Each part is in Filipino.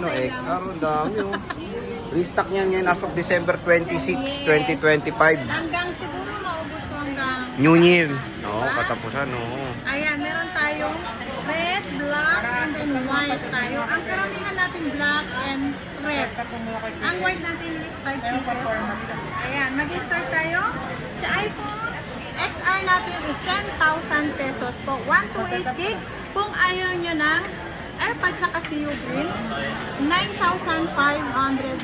Ayan o, XR, ang dami o. Restock niyan ngayon as of December 26, 2025. Hanggang siguro maubos to hanggang New Year. Oo, katapusan, oo. ayan, meron tayong red, black, and then white tayo. Ang karamihan natin black and red. Ang white natin is 5 pieces. Ayan, mag-start tayo. Sa iPhone XR natin is 10,000 pesos po. 128 gig. Kung ayaw nyo ng AirPods sa Casio Green, 9,500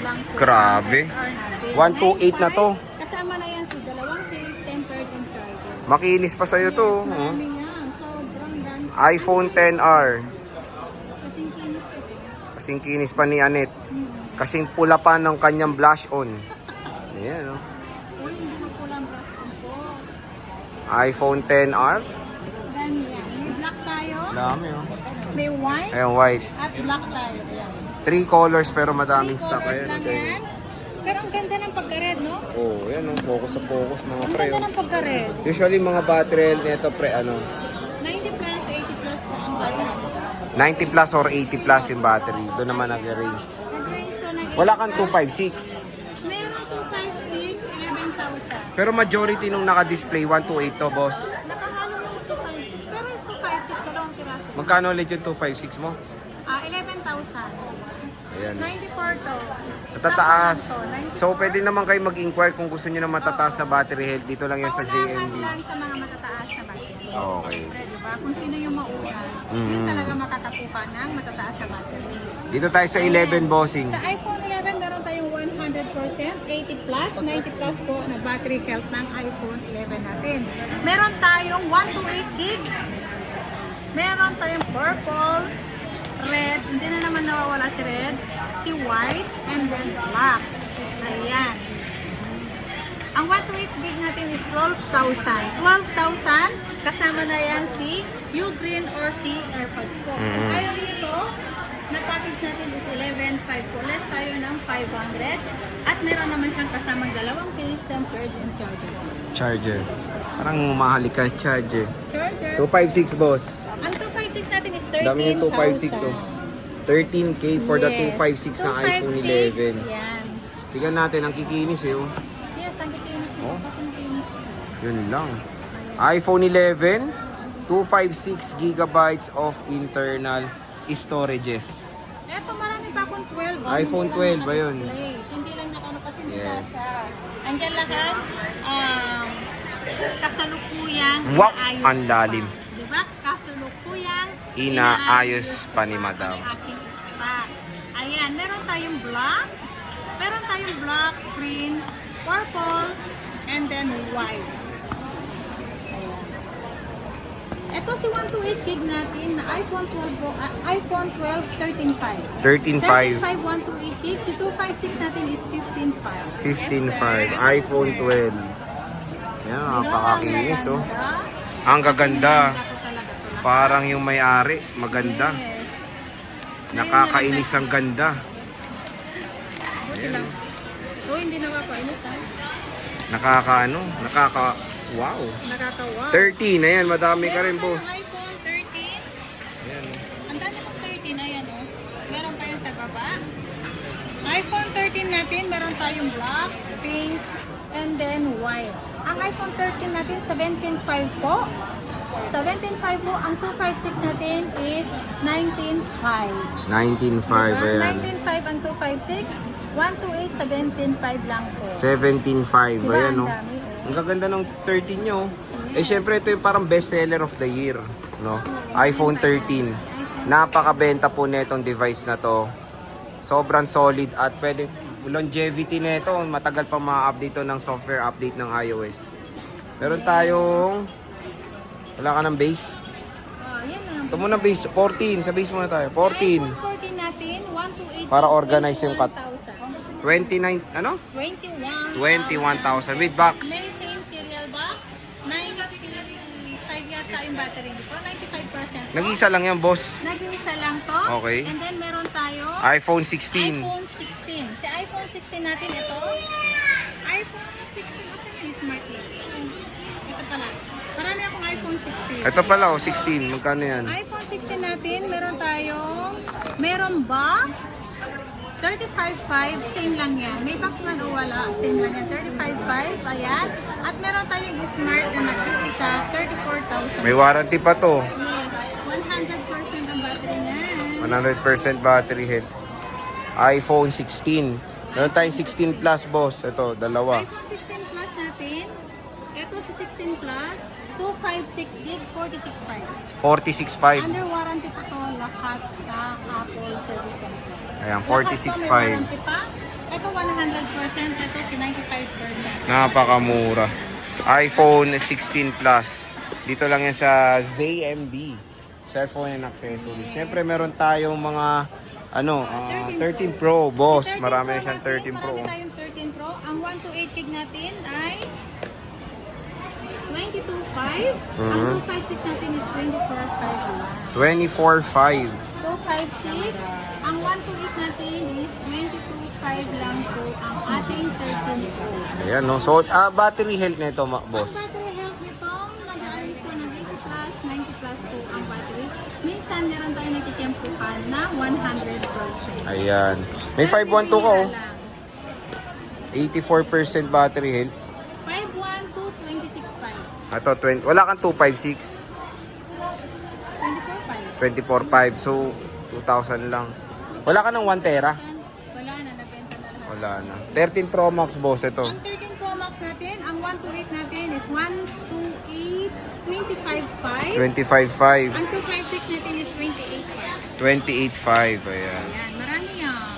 lang po. Grabe. XR natin. 128 na to. Kasama na yan si dalawang case, tempered and charger. Makinis pa sa'yo to. Yes, Oh. marami yan. Sobrang dami. iPhone 10R. Kasing kinis ito. Kasing kinis pa ni Anet. Kasing pula pa ng kanyang blush on. Ayan o. Uy, hindi na pulang brush on po. iPhone 10R. Dami yan. May black tayo, Dami o. may white, Ayan, white. at black tayo. Ayan. 3 colors pero madaming 3 stock. colors Ayan. lang Okay. yan. Pero ang ganda ng pagka-red, no? Oh, yan o. Focus sa focus mga Ang pre. ganda Oh. ng pagka-red. Usually mga battery health nito pre 90 plus, 80 plus po ang battery. 90 plus or 80 plus yung battery. Doon naman nag-range. Nag-range to ng Wala 80 kang plus. 256. Meron 256, 11,000. Pero majority nung naka-display 128 to, boss. Nakahalo yung 256. Pero yung 256, dalawang piraso. Magkano ulit yung 256 mo? 11,000. Ayan. 94 to. Matataas. Sakto lang to, 94. So, pwede naman kayo mag-inquire kung gusto niyo na matataas na battery health. Dito lang yan sa Paunahan ZMB. lang sa mga matataas na battery. Okay. Siyempre, diba? Kung sino yung mauna, yun talaga makakakuha ng matataas na battery. Dito tayo sa 11 bossing. Sa iPhone 11, meron tayong 100%, 80 plus, 90 plus po na battery health ng iPhone 11 natin. Meron tayong 128 gig. Meron tayong purple, red, hindi na naman nawawala si red, si white, and then black. Ayan. Ang 128 gig natin is 12,000. 12,000, kasama na yan si Ugreen or si AirPods po. Kung ayaw nito, na package natin is 11,500 po. Less tayo ng 500. At meron naman siyang kasamang dalawang case, tempered and charger. Charger. Parang mahali ka, charger. Charger. 256 boss. Ang 256 natin is Dami yung 256 13,000. oh. 13K for the Yes. 256 na iPhone 256, 11. Yan. Tignan natin, ang kikinis eh. Oh. Yes, ang kikinis nito. Oh. Kasi kikinis. Yun lang. iPhone 11, 256 gigabytes of internal storages. Eto, marami pa akong 12. iPhone 12 ba yun? Hindi lang nakano kasi Yes. Andiyan lahat. Kasalukuyang Wow, inaayos ang pa. lalim. Diba? Kasalukuyang Inaayos pa ni Madam. Ang aking stock. Ayan, meron tayong black. Meron tayong black, green, purple, and then white. Ito si 128 gig natin na iPhone 12 Pro, iPhone 12 13.5. 13.5, 13.5 128 gig. Si 256 natin is 15.5. 15.5, iPhone 12. Yan, napakakinis oh. Ang gaganda. Parang yung may-ari, maganda. Yes. Nakakainis ang ganda. Buti lang. Oh, hindi nakakainis ha. Wow. Nakakawa. 13, ayan, madami ka rin Meron boss. tayong iPhone 13. Ayan. Ang dami kong 13, ayan o. Meron pa yan sa baba. iPhone 13 natin, meron tayong black, pink, and then white. Ang iPhone 13 natin, 17.5 po. 17.5 po. Ang 256 natin is 19.5. 19.5, ayan. 19.5 ang 256. 128, 17.5 lang po. 17.5, Diba, ayan ang oh. dami, oh. Ang gaganda ng 13 nyo. Eh syempre ito yung parang best seller of the year, no? iPhone 13. Napakabenta po netong device na to. Sobrang solid at pwede longevity nito, matagal pa ma-update to ng software update ng iOS. Meron tayong wala ka ng base? Yan na. Ito muna base 14, sa base muna tayo. 14. iPhone 14 natin, 128. Para organize yung cut. 21,000. 29 ano? 21,000 with box. May same serial box. 95 yata yung battery nito. 95%. Nag-isa lang yan, boss. Nag-iisa lang to. Okay. And then meron tayo iPhone 16. iPhone 16. Si iPhone 16 natin ito. iPhone 16. Asan yung smart lock? Ito pala. Marami akong iPhone 16. Ito pala, oh, 16. Magkano yan? iPhone 16 natin, meron tayong, meron box, 35.5, same lang yan. May box man o wala, same lang yan. 35.5, ayan. At meron tayong smart na nag-iisa, 34,000. May warranty pa to. Yes, 100% ang battery niyan. 100% battery health. iPhone 16. Meron tayong 16 Plus, boss. Ito, dalawa. iPhone 16 Plus natin, ito si 16 Plus, 256 gig, 46.5. 46.5. Under warranty pa to lahat sa Apple services. Ayan, Lahat to may 46.5. warranty pa. Ito 100%, ito si 95%. Napakamura. iPhone 16 Plus. Dito lang yan sa ZMB. Cellphone and accessories. Siyempre, meron tayong mga 13 Pro, boss. 13 Marami na Pro siyang natin, 13 Pro. Marami tayong 13 Pro. Ang 128 gig natin ay 22.5. Ang 256 natin is 24.5 lang. 24.5. 256. Ang 128 natin is 22.5 lang po ang ating 13 Pro. Ayan, no? So, battery health nito, boss. Ang battery health nito, nag-aalis na ng 80 plus, 90 plus po ang battery. Minsan, meron tayo nagtityempuhan na 100%. Ayan. May 512 ka, oh. 84% battery health. 512, 26.5. Ito, wala kang 256. 24.5. 24.5. So, 2,000 lang. Wala ka ng 1 tera? Wala na, nabenta na lahat. Wala na. 13 Pro Max, boss. Ito. Ang 13 Pro Max natin, ang 128 natin is 128, 25.5. 25.5. Ang 256 natin is 28.5. 28.5. Ayan. Ayan, marami yan.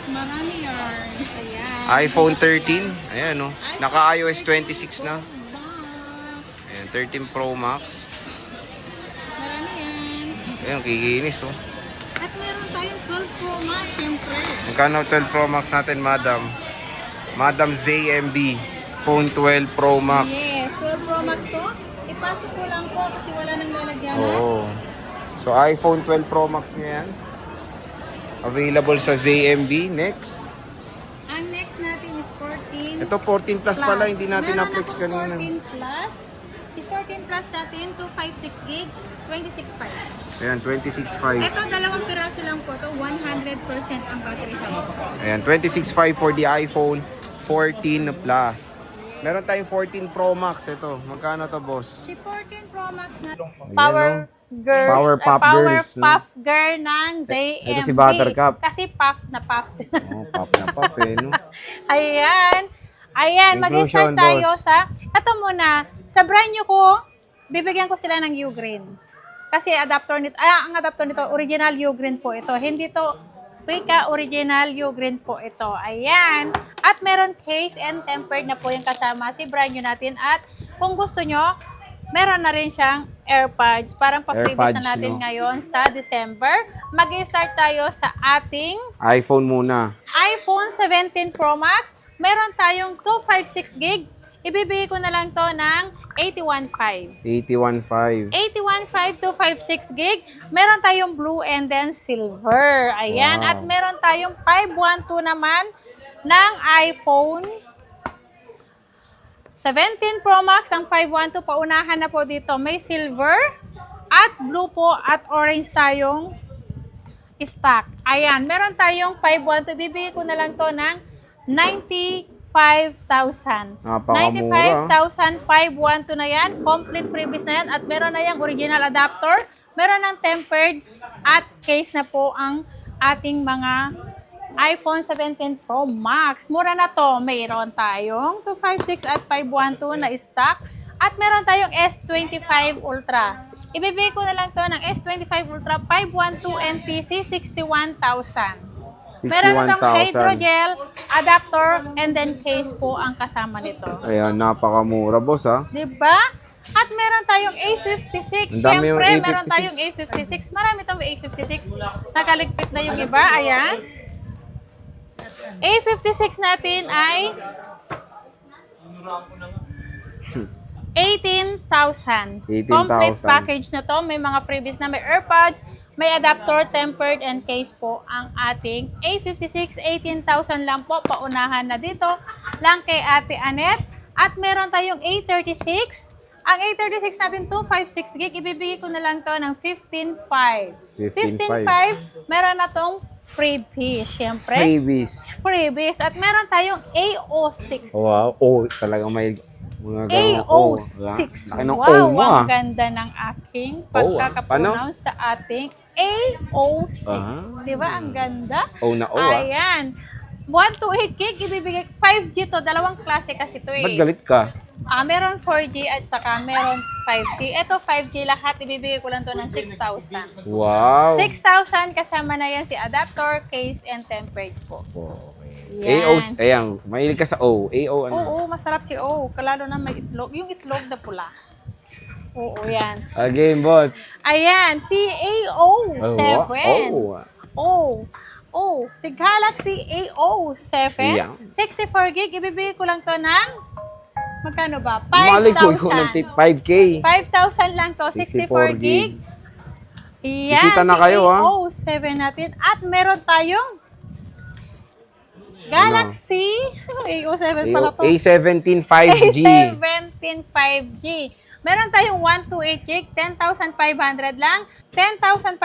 Marami yan. Ayan. iPhone 13. Ayan, no? Naka-iOS 26 na. Box. Ayan, 13 Pro Max. Marami yan. Ayan, kikinis, oh. At meron tayong 12 Pro Max, syempre. Magkano 12 Pro Max natin, madam? Madam ZMB. Phone 12 Pro Max. Yes, 12 Pro Max to. Ipasok ko lang po kasi wala nang lalagyanan. Oo. So, iPhone 12 Pro Max niya yan. Available sa ZMB. Next. Ang next natin is 14 Ito, 14 Plus pala. Hindi natin Meron na-flex akong kanina. 14 Plus. Si 14 Plus natin, 256 gig, 26.5. Ayan, 26.5. Ito, dalawang piraso lang po to 100% ang battery health. Ayan, 26.5 for the iPhone 14 Plus. Meron tayong 14 Pro Max. Ito, magkano to, boss? Si 14 Pro Max na Power girl, Power Puff Girls, no? Puff Girl ng ZMB. Ito si Buttercup. Kasi puff na puff sila. Oh, pop na pop eh, no? Ayan. Ayan, mag-start Inclusion, tayo boss. sa, ito muna, sa brand new ko, bibigyan ko sila ng U-Green. Kasi adapter nito, ang adapter nito, original U-Green po ito. Hindi to Fika, original U-Green po ito. Ayan. At meron case and tempered na po yung kasama si brand new natin. At kung gusto nyo, meron na rin siyang AirPods. Parang pa-freebies AirPods, na natin no? ngayon sa December. Mag-start tayo sa ating iPhone muna. iPhone 17 Pro Max. Meron tayong 256 gig. Ibibigay ko na lang to ng 81.5. 81.5. 81.5 to 56 gig. Meron tayong blue and then silver. Ayan. Wow. At meron tayong 512 naman ng iPhone 17 Pro Max. Ang 512, paunahan na po dito. May silver at blue po at orange tayong stock. Ayan. Meron tayong 512. Bibigay ko na lang to ng 95,000. Napakamura. 95,512 na yan. Complete freebies na yan. At meron na yung original adapter. Meron ng tempered at case na po ang ating mga iPhone 17 Pro Max. Mura na to. Mayroon tayong 256 at 512 na stock. At meron tayong S25 Ultra. Ibibigay ko na lang to ng S25 Ultra 512 NTC 61,000. Meron na tong 61,000. hydrogel, adapter, and then case po ang kasama nito. Ayan, napakamura, boss, ha? Diba? At meron tayong A56. Ang dami yung Siyempre, A56. meron tayong A56. Marami tong A56. Nakaligpit na yung iba. Ayan. A56 natin ay 18,000. 18,000. Complete package na to. May mga freebies na may AirPods, may adapter, tempered, and case po ang ating A56. 18,000 lang po. Paunahan na dito lang kay Ate Anet. At meron tayong A36. Ang A36 natin, 256 gig. Ibibigay ko na lang to ng 15,500. 15,500. 15,500. Meron na tong freebies, syempre. Freebies. Freebies. At meron tayong AO6. Wow. Oh, talagang may mga ganun. AO6. Laki ng O Wow, mo, ang ah. ganda ng aking Paano? pagkakapronounce sa ating AO6. Ah. Di ba? Ang ganda. O na O, ah. Ayan. 128 gig, ibibigay 5G to. Dalawang klase kasi to Ba't eh. galit ka? Meron 4G at saka meron 5G. Ito 5G lahat, ibibigay ko lang to ng 6,000. Wow. 6,000 kasama na yan si adapter, case, and tempered po. Okay. Yan. AO, ayan, mahilig ka sa O. AO, ano? Oo, masarap si O. Kalalo na may itlog. Yung itlog na pula. Oo, yan. Game, boss. Ayan, si AO7. Oh. Oh, si Galaxy AO7. Yeah. 64 gig, ibibigay ko lang to ng magkano ba? Malay ko, ikaw ng 5,000. 5K. 5,000 lang to, 64 gig. Yan, Bisita na si kayo, ha? AO7 natin. At meron tayong Galaxy AO7 pala to. A17 5G. A17 5G. Meron tayong 128 gig, 10,500 lang. 10,500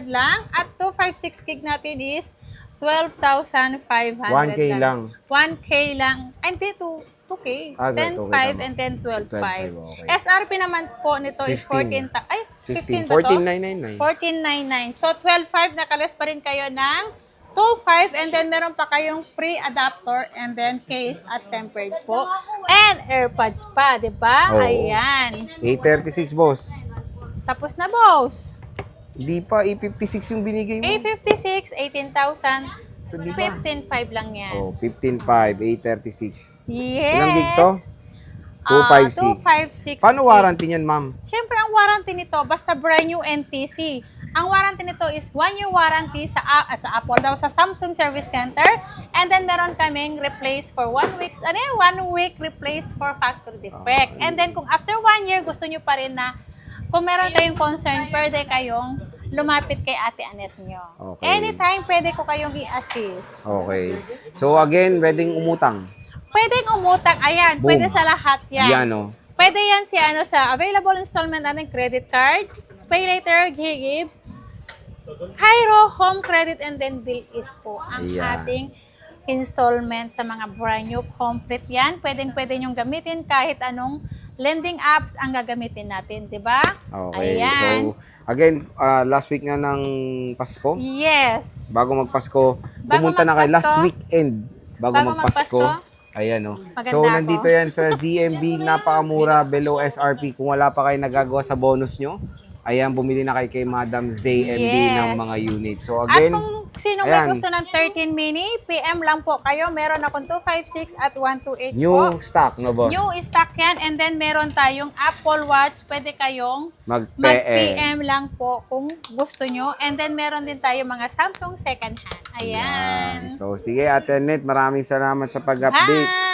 lang. At 256 gig natin is 12,500 1K lang. 1K lang. Ay, hindi, 2K. 2K 10,500 tama. and then 12,500. 12,500, okay. SRP naman po nito is 15. 15 15. ba to? 14,999. 1499. So, 12.5 nakalas pa rin kayo ng 2.5 and then meron pa kayong free adapter and then case at tempered po. And AirPods pa, di ba? Oo. Ayan. A36, boss. Tapos na, boss. Hindi pa, A56 yung binigay mo. A56, 18,000. Ito, di ba? 15.5 lang yan. Oh, 15.5, A36. Yes. Ilang gig to? 256. 256. Paano warranty niyan, ma'am? Siyempre, ang warranty nito, basta brand new NTC. Ang warranty nito is 1 year warranty sa Apple daw, sa Samsung Service Center. And then, meron kaming replace for 1 week. 1 week replace for factory defect. And then, kung after 1 year, gusto nyo pa rin na, kung meron kayong concern, pwede kayong lumapit kay Ate Annette nyo. Okay. Anytime, pwede ko kayong i-assist. Okay. So, again, pwedeng umutang. Pwedeng umutang. Ayan, Boom. pwede sa lahat yan. Yan, oh. Pwede yan si sa available installment natin credit card, Pay Later, Gibbs, Cairo, Home Credit, and then Bill is po ang Ayan. ating installment sa mga brand new complete yan. Pwede nyong gamitin kahit anong lending apps ang gagamitin natin, di ba? Okay. Ayan. So, again, last week nga ng Pasko. Yes. Bago magpasko, pumunta na kayo magpasko. last weekend. Bago magpasko. magpasko. Ayan, oh. Maganda So, ako. nandito yan sa ZMB, napakamura, below SRP. Kung wala pa kayo nagagawa sa bonus nyo, ayan, bumili na kayo kay Madam ZMB Yes. ng mga unit. So, At again, kung sino ayan. may gusto ng 13 mini, PM lang po kayo. Meron akong 256 at 128 new po. stock, no, boss? New stock yan. And then meron tayong Apple Watch. Pwede kayong Mag-PM. mag-PM lang po kung gusto nyo. And then meron din tayo mga Samsung second hand. Ayan. So, sige, Ate Annette, maraming salamat sa pag-update. Hi!